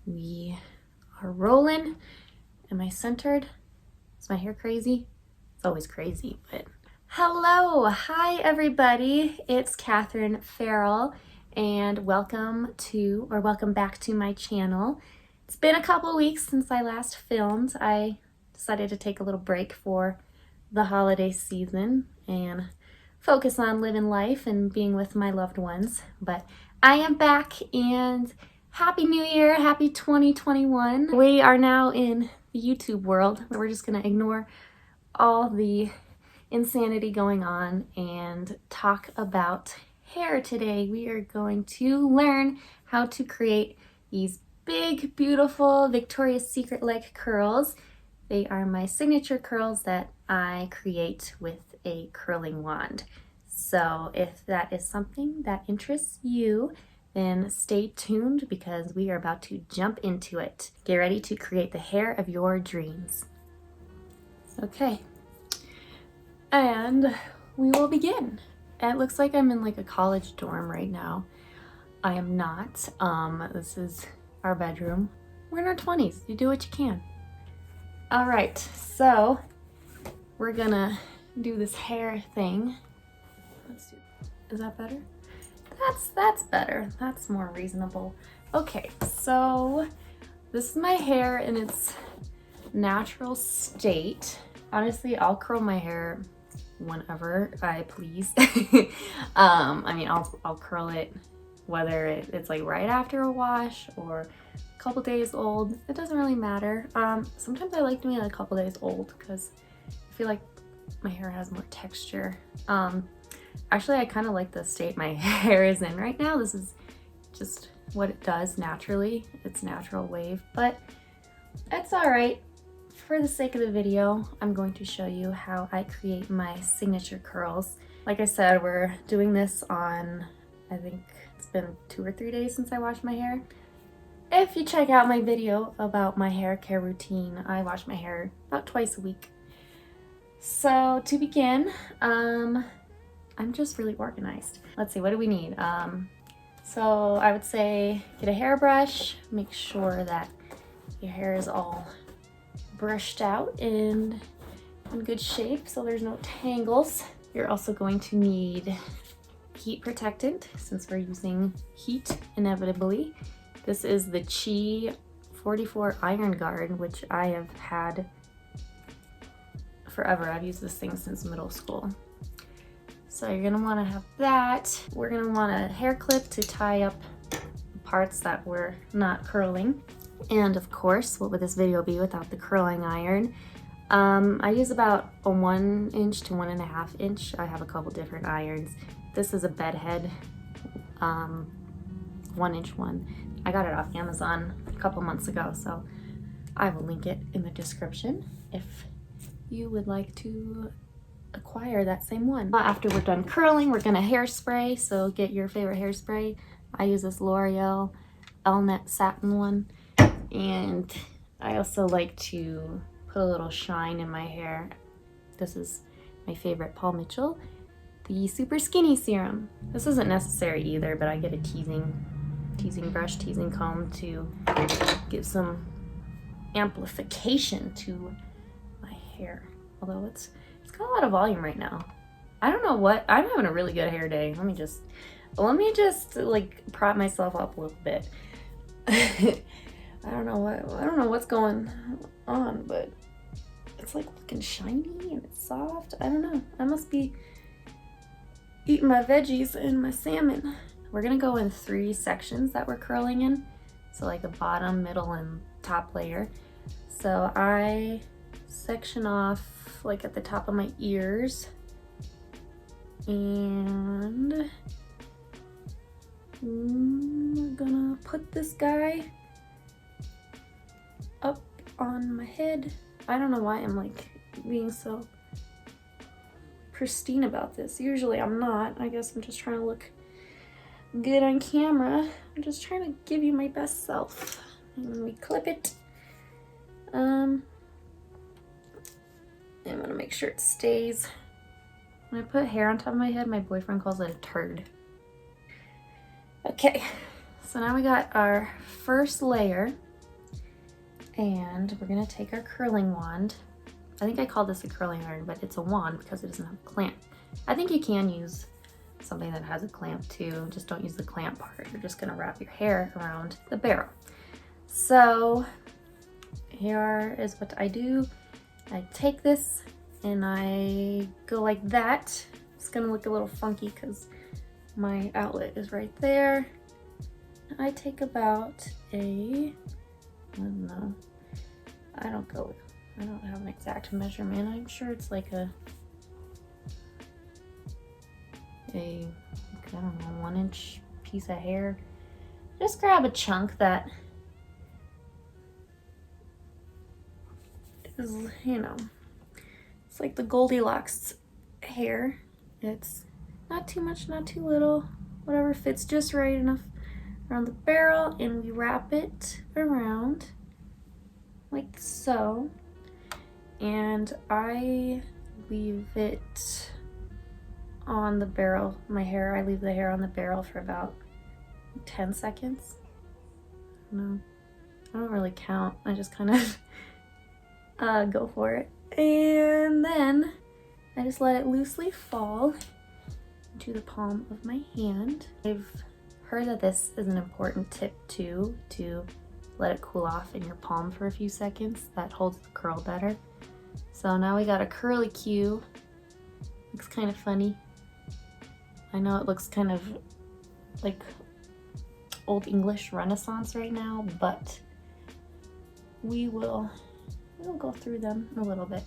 We are rolling. Am I centered? Is my hair crazy? It's always crazy, but... Hello! Hi everybody! It's Catherine Farrell and welcome back to my channel. It's been a couple weeks since I last filmed. I decided to take a little break for the holiday season and focus on living life and being with my loved ones. But I am back and Happy New Year, happy 2021. We are now in the YouTube world where we're just gonna ignore all the insanity going on and talk about hair today. We are going to learn how to create these big, beautiful Victoria's Secret-like curls. They are my signature curls that I create with a curling wand. So if that is something that interests you, then stay tuned because we are about to jump into it. Get ready to create the hair of your dreams. Okay, and we will begin. It looks like I'm in like a college dorm right now. I am not. This is our bedroom. We're in our 20s. You do what you can. All right, so we're gonna do this hair thing. Let's do. Is that better? That's better. That's more reasonable. Okay, so this is my hair in its natural state. Honestly, I'll curl my hair whenever I please. I mean, I'll curl it whether it's like right after a wash or a couple days old. It doesn't really matter. Sometimes I like doing it a couple days old because I feel like my hair has more texture. Actually, I kind of like the state my hair is in right now. This is just what it does naturally. It's natural wave, but it's all right. For the sake of the video, I'm going to show you how I create my signature curls. Like I said, we're doing this on, I think it's been 2 or 3 days since I washed my hair. If you check out my video about my hair care routine, I wash my hair about twice a week. So to begin, I'm just really organized. Let's see, what do we need? So I would say get a hairbrush, make sure that your hair is all brushed out and in good shape so there's no tangles. You're also going to need heat protectant since we're using heat inevitably. This is the Chi 44 Iron Guard, which I have had forever. I've used this thing since middle school. So you're gonna wanna have that. We're gonna want a hair clip to tie up the parts that we're not curling. And of course, what would this video be without the curling iron? I use about a 1 inch to 1.5 inch. I have a couple different irons. This is a bedhead 1 inch one. I got it off Amazon a couple months ago, so I will link it in the description if you would like to acquire that same one. After we're done curling, we're gonna hairspray, so get your favorite hairspray. I use this L'Oreal Elnet Satin one, and I also like to put a little shine in my hair. This is my favorite Paul Mitchell, the Super Skinny Serum. This isn't necessary either, but I get a teasing brush, teasing comb to give some amplification to my hair. Although it's got a lot of volume right now. I don't know what, I'm having a really good hair day. Let me just like prop myself up a little bit. I don't know what's going on, but it's like looking shiny and it's soft. I don't know. I must be eating my veggies and my salmon. We're gonna go in 3 sections that we're curling in. So like the bottom, middle, and top layer. So I section off like at the top of my ears, and we're gonna put this guy up on my head. I don't know why I'm like being so pristine about this. Usually I'm not. I guess I'm just trying to look good on camera. I'm just trying to give you my best self. And we clip it. I'm gonna make sure it stays. When I put hair on top of my head, my boyfriend calls it a turd. Okay, so now we got our first layer. And we're gonna take our curling wand. I think I call this a curling iron, but it's a wand because it doesn't have a clamp. I think you can use something that has a clamp too, just don't use the clamp part. You're just gonna wrap your hair around the barrel. So here is what I do. I take this and I go like that. It's gonna look a little funky because my outlet is right there. I take about I don't have an exact measurement. I'm sure it's like I don't know, 1-inch piece of hair. Just grab a chunk that is, it's like the Goldilocks hair. It's not too much, not too little, whatever fits just right enough around the barrel, and we wrap it around like so. And I leave it on the barrel, I leave the hair on the barrel for about 10 seconds. No, I don't really count. I just kind of go for it. And then I just let it loosely fall into the palm of my hand. I've heard that this is an important tip too, to let it cool off in your palm for a few seconds. That holds the curl better. So now we got a curly Q. Looks kind of funny. I know it looks kind of like Old English Renaissance right now, but we'll go through them a little bit.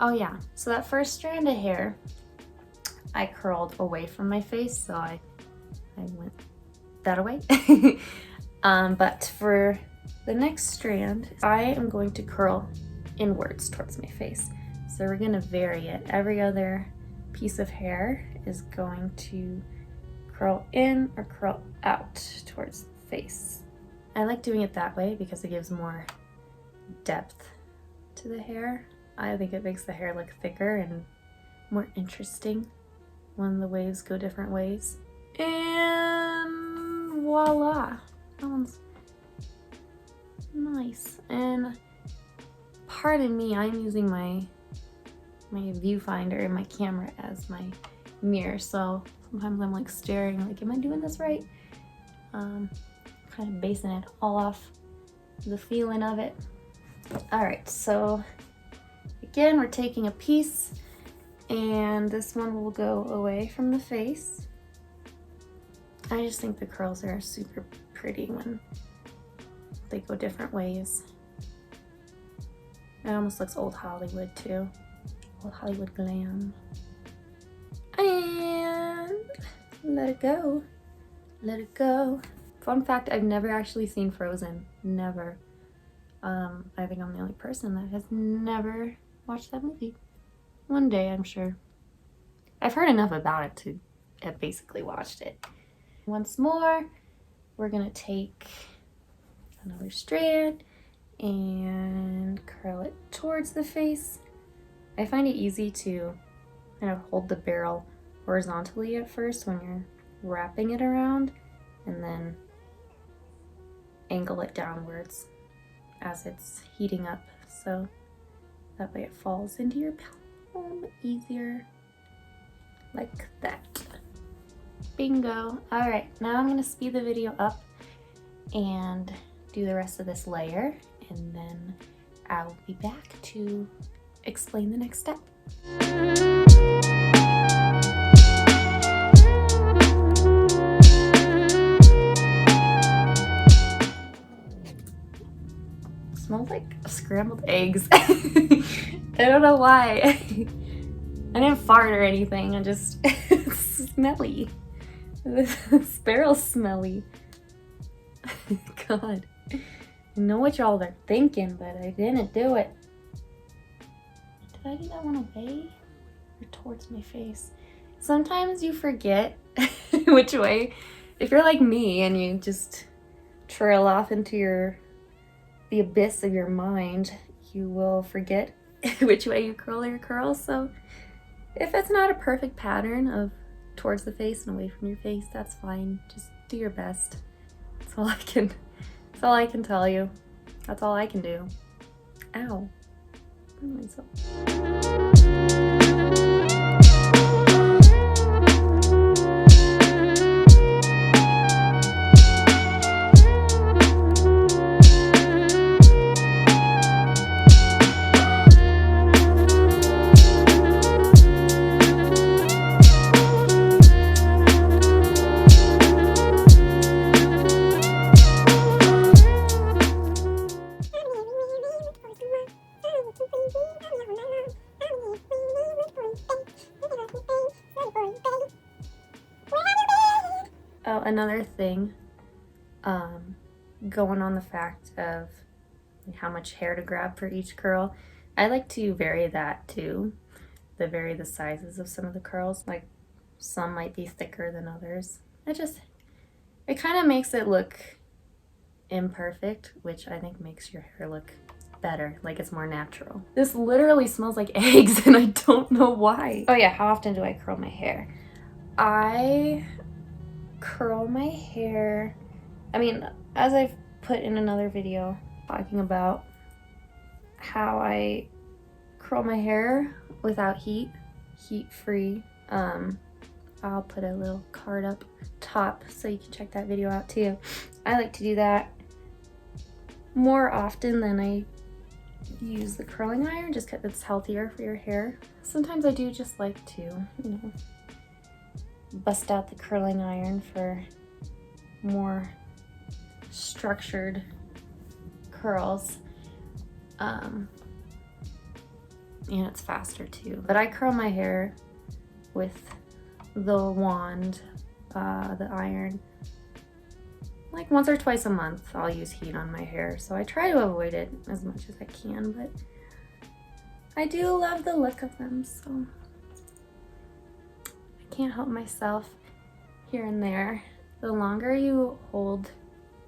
Oh yeah, so that first strand of hair I curled away from my face, so I went that away. But for the next strand, I am going to curl inwards towards my face. So we're gonna vary it. Every other piece of hair is going to curl in or curl out towards the face. I like doing it that way because it gives more depth to the hair. I think it makes the hair look thicker and more interesting when the waves go different ways. And voila, that one's nice. And pardon me, I'm using my viewfinder and my camera as my mirror, so sometimes I'm like staring like, am I doing this right? Kind of basing it all off the feeling of it. All right, so again, we're taking a piece, and this one will go away from the face. I just think the curls are super pretty when they go different ways. It almost looks old Hollywood too. Old Hollywood glam. And let it go. Let it go. Fun fact, I've never actually seen Frozen. Never. I think I'm the only person that has never watched that movie. One day, I'm sure. I've heard enough about it to have basically watched it. Once more, we're gonna take another strand and curl it towards the face. I find it easy to kind of hold the barrel horizontally at first when you're wrapping it around, and then angle it downwards as it's heating up, so that way it falls into your palm easier, like that. Bingo. All right, now I'm gonna speed the video up and do the rest of this layer, and then I'll be back to explain the next step. Smells like scrambled eggs. I don't know why. I didn't fart or anything. I just it's smelly. This barrel's smelly. God. I know what y'all are thinking, but I didn't do it. Did I do that one away or towards my face? Sometimes you forget which way. If you're like me and you just trail off into the abyss of your mind, you will forget which way you curl your curls. So if it's not a perfect pattern of towards the face and away from your face, that's fine. Just do your best. That's all I can tell you. That's all I can do. Ow. Burned myself. Oh, another thing, going on the fact of how much hair to grab for each curl, I like to vary that too. Vary the sizes of some of the curls. Like some might be thicker than others. It kind of makes it look imperfect, which I think makes your hair look better, like it's more natural. This literally smells like eggs and I don't know why. Oh yeah, how often do I curl my hair? I curl my hair, I mean, as I've put in another video talking about how I curl my hair without heat free. I'll put a little card up top so you can check that video out too. I like to do that more often than I use the curling iron, just because it's healthier for your hair. Sometimes I do just like to, you know, bust out the curling iron for more structured curls. And it's faster too. But I curl my hair with the wand, the iron, like once or twice a month. I'll use heat on my hair, so I try to avoid it as much as I can, but I do love the look of them, so I can't help myself here and there. The longer you hold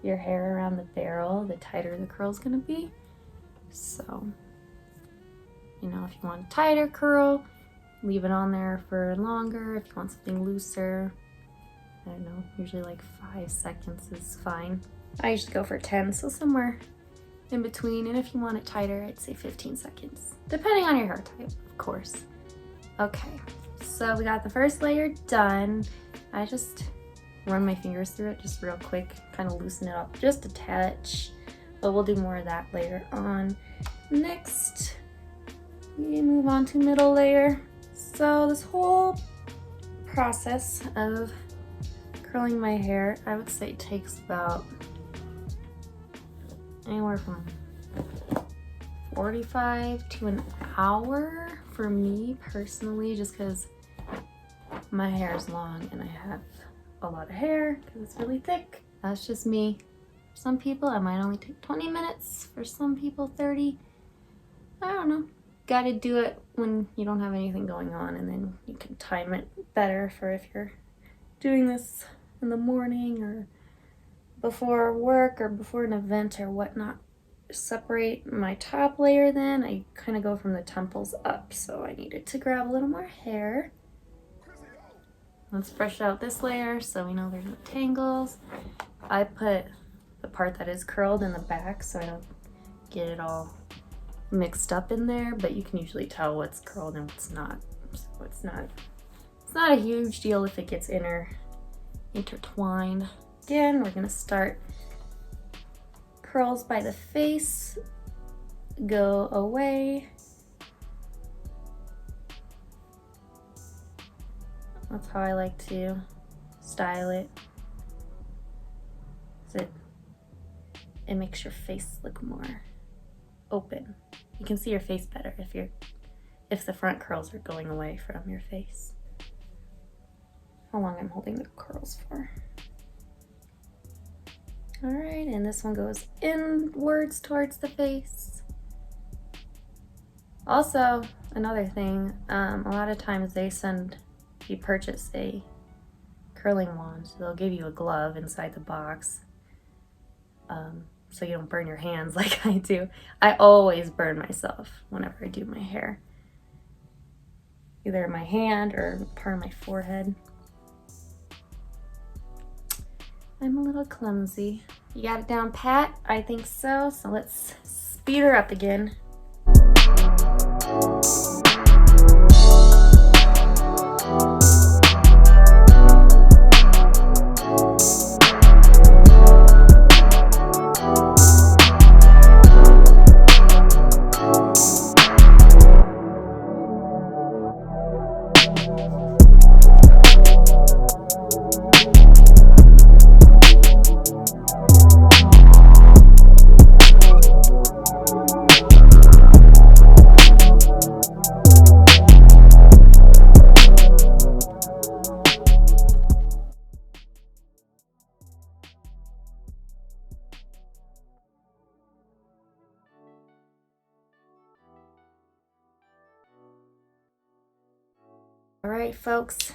your hair around the barrel, the tighter the curl's gonna be. So, you know, if you want a tighter curl, leave it on there for longer. If you want something looser, I don't know, usually like 5 seconds is fine. I usually go for 10, so somewhere in between. And if you want it tighter, I'd say 15 seconds, depending on your hair type, of course. Okay, so we got the first layer done. I just run my fingers through it just real quick, kind of loosen it up just a touch, but we'll do more of that later on. Next, we move on to middle layer. So this whole process of curling my hair, I would say takes about anywhere from 45 to an hour for me personally, just because my hair is long and I have a lot of hair because it's really thick. That's just me. For some people, it might only take 20 minutes. For some people, 30. I don't know. Gotta do it when you don't have anything going on, and then you can time it better for if you're doing this in the morning or before work or before an event or whatnot. Separate my top layer then. I kind of go from the temples up, so I needed to grab a little more hair. Let's brush out this layer so we know there's no tangles. I put the part that is curled in the back so I don't get it all mixed up in there, but you can usually tell what's curled and what's not. So it's not a huge deal if it gets intertwined. Again, we're gonna start curls by the face, go away. That's how I like to style it. So it makes your face look more open. You can see your face better if the front curls are going away from your face. How long I'm holding the curls for. All right, and this one goes inwards towards the face. Also, another thing, a lot of times they send, if you purchase a curling wand, they'll give you a glove inside the box, so you don't burn your hands like I do. I always burn myself whenever I do my hair, either my hand or part of my forehead. I'm a little clumsy. You got it down pat? I think so. So let's speed her up again. All right, folks.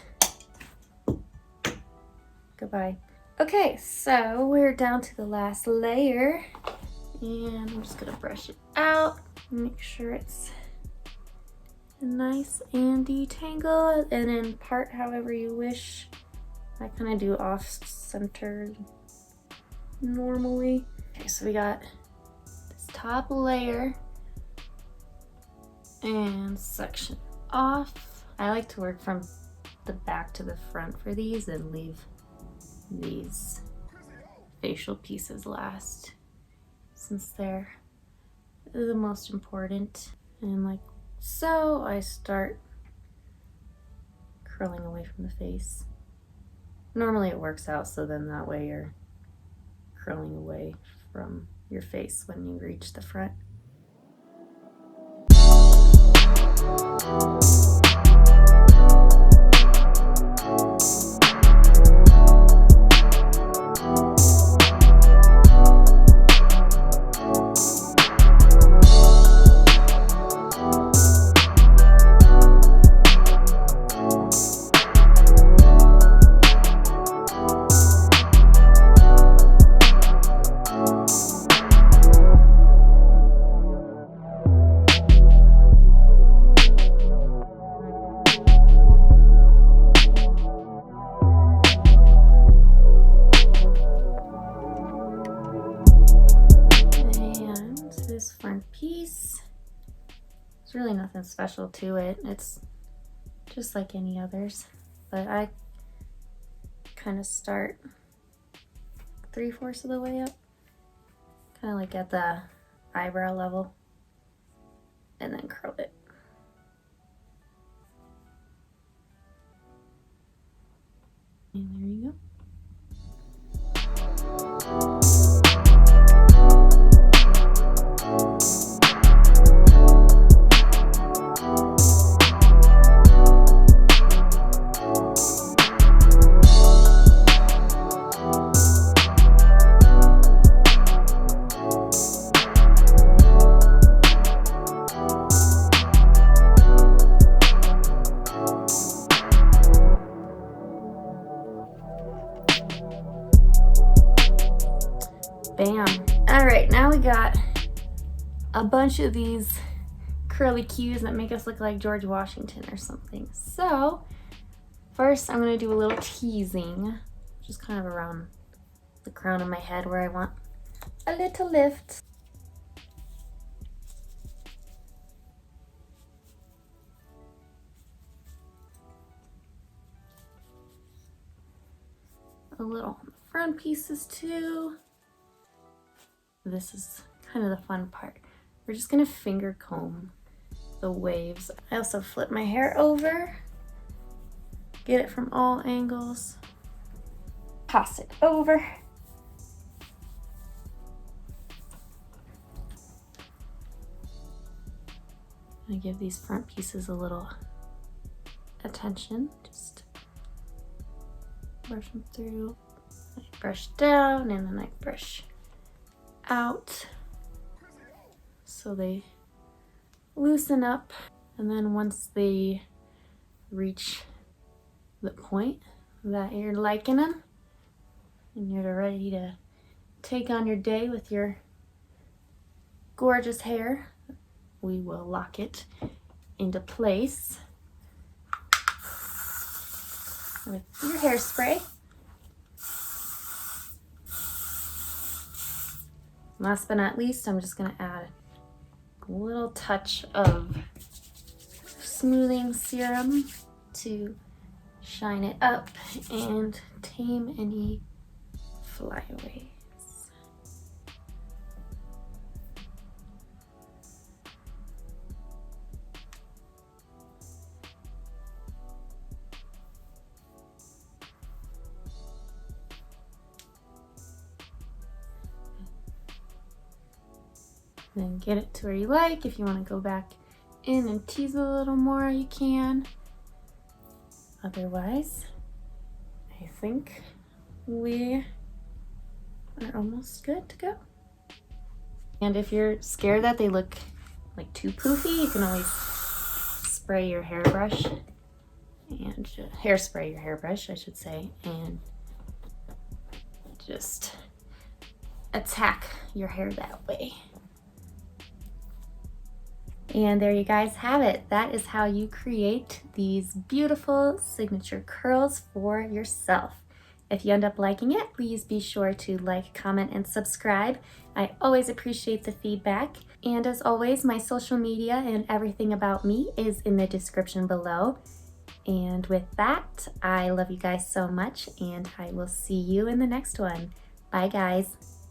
Goodbye. Okay, so we're down to the last layer, and I'm just gonna brush it out, make sure it's nice and detangled, and then part however you wish. I kind of do off-centered normally. Okay, so we got this top layer and section off. I like to work from the back to the front for these and leave these facial pieces last, since they're the most important. And like so, I start curling away from the face. Normally it works out, so then that way you're curling away from your face when you reach the front. Front piece, there's really nothing special to it. It's just like any others, but I kind of start 3/4 of the way up, kind of like at the eyebrow level, and then curl it. And there you go. Bam. All right, now we got a bunch of these curly cues that make us look like George Washington or something. So first I'm gonna do a little teasing, just kind of around the crown of my head where I want a little lift. A little on the front pieces too. This is kind of the fun part. We're just gonna finger comb the waves. I also flip my hair over, get it from all angles, toss it over. I give these front pieces a little attention, just brush them through. I brush down and then I brush out so they loosen up, and then once they reach the point that you're liking them and you're ready to take on your day with your gorgeous hair, we will lock it into place with your hairspray. Last but not least, I'm just gonna add little touch of smoothing serum to shine it up and tame any flyaways. Then get it to where you like. If you want to go back in and tease a little more, you can. Otherwise, I think we are almost good to go. And if you're scared that they look like too poofy, you can always spray your hairbrush and hairspray your hairbrush, I should say, and just attack your hair that way. And there you guys have it. That is how you create these beautiful signature curls for yourself. If you end up liking it, please be sure to like, comment, and subscribe. I always appreciate the feedback. And as always, my social media and everything about me is in the description below. And with that, I love you guys so much, and I will see you in the next one. Bye, guys.